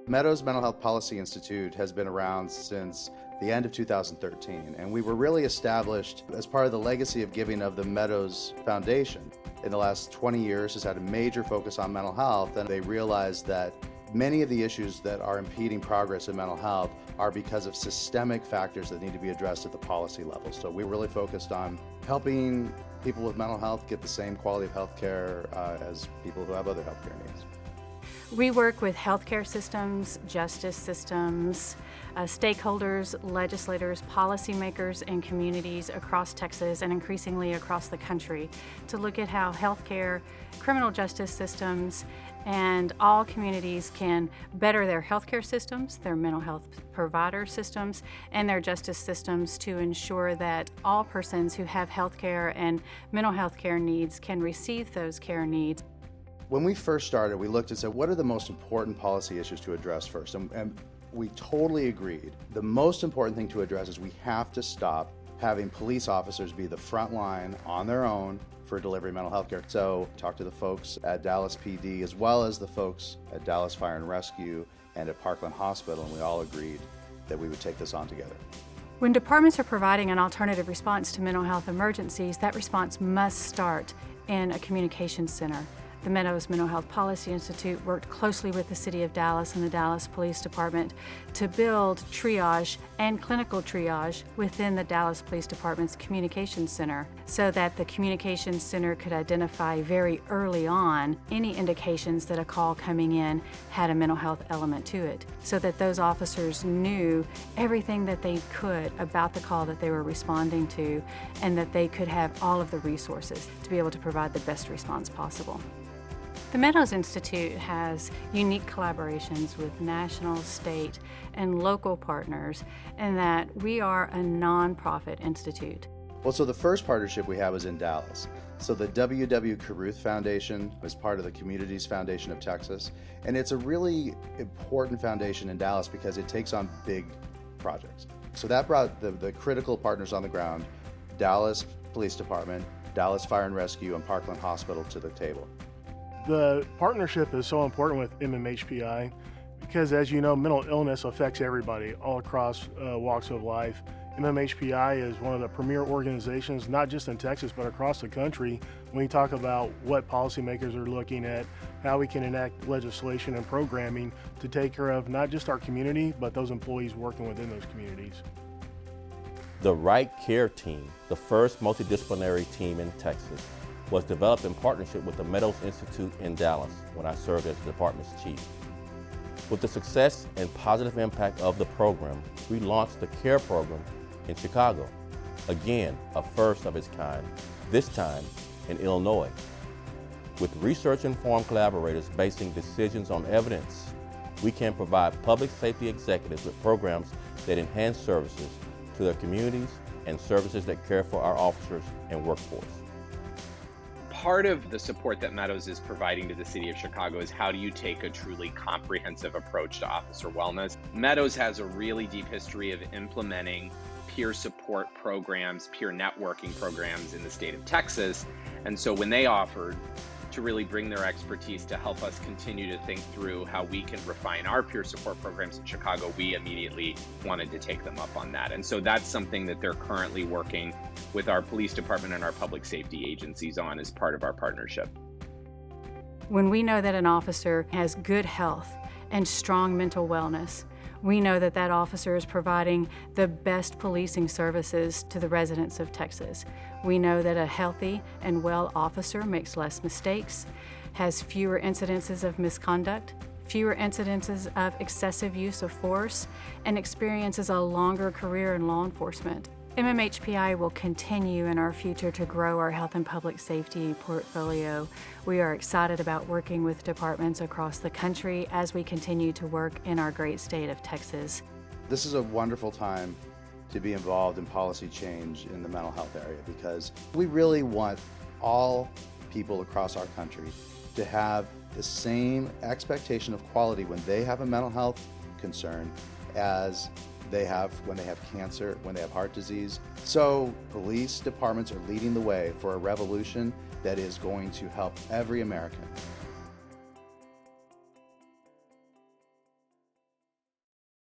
Meadows Mental Health Policy Institute has been around since the end of 2013, and we were really established as part of the legacy of giving of the Meadows Foundation. In the last 20 years has had a major focus on mental health, and they realized that many of the issues that are impeding progress in mental health are because of systemic factors that need to be addressed at the policy level. So we really focused on helping people with mental health get the same quality of health care as people who have other health care needs. We work with healthcare systems, justice systems, stakeholders, legislators, policymakers, and communities across Texas and increasingly across the country to look at how healthcare, criminal justice systems, and all communities can better their healthcare systems, their mental health provider systems, and their justice systems to ensure that all persons who have healthcare and mental health care needs can receive those care needs. When we first started, we looked and said, what are the most important policy issues to address first? And we totally agreed. The most important thing to address is we have to stop having police officers be the front line on their own for delivering mental health care. So talk to the folks at Dallas PD as well as the folks at Dallas Fire and Rescue and at Parkland Hospital, and we all agreed that we would take this on together. When departments are providing an alternative response to mental health emergencies, that response must start in a communications center. The Meadows Mental Health Policy Institute worked closely with the City of Dallas and the Dallas Police Department to build triage and clinical triage within the Dallas Police Department's Communications Center so that the Communications Center could identify very early on any indications that a call coming in had a mental health element to it, so that those officers knew everything that they could about the call that they were responding to and that they could have all of the resources to be able to provide the best response possible. The Meadows Institute has unique collaborations with national, state, and local partners in that we are a nonprofit institute. Well, so the first partnership we have is in Dallas. So the W.W. Caruth Foundation is part of the Communities Foundation of Texas, and it's a really important foundation in Dallas because it takes on big projects. So that brought the critical partners on the ground, Dallas Police Department, Dallas Fire and Rescue, and Parkland Hospital to the table. The partnership is so important with MMHPI because, as you know, mental illness affects everybody all across walks of life. MMHPI is one of the premier organizations, not just in Texas, but across the country, when we talk about what policymakers are looking at, how we can enact legislation and programming to take care of not just our community, but those employees working within those communities. The Right Care Team, the first multidisciplinary team in Texas, was developed in partnership with the Meadows Institute in Dallas when I served as the department's chief. With the success and positive impact of the program, we launched the CARE program in Chicago. Again, a first of its kind, this time in Illinois. With research-informed collaborators basing decisions on evidence, we can provide public safety executives with programs that enhance services to their communities and services that care for our officers and workforce. Part of the support that Meadows is providing to the City of Chicago is how do you take a truly comprehensive approach to officer wellness. Meadows has a really deep history of implementing peer support programs, peer networking programs in the state of Texas. And so when they offered to really bring their expertise to help us continue to think through how we can refine our peer support programs in Chicago, we immediately wanted to take them up on that. And so that's something that they're currently working with our police department and our public safety agencies on as part of our partnership. When we know that an officer has good health and strong mental wellness, we know that that officer is providing the best policing services to the residents of Texas. We know that a healthy and well officer makes less mistakes, has fewer incidences of misconduct, fewer incidences of excessive use of force, and experiences a longer career in law enforcement. MMHPI will continue in our future to grow our health and public safety portfolio. We are excited about working with departments across the country as we continue to work in our great state of Texas. This is a wonderful time to be involved in policy change in the mental health area because we really want all people across our country to have the same expectation of quality when they have a mental health concern as they have when they have cancer, when they have heart disease. So police departments are leading the way for a revolution that is going to help every American.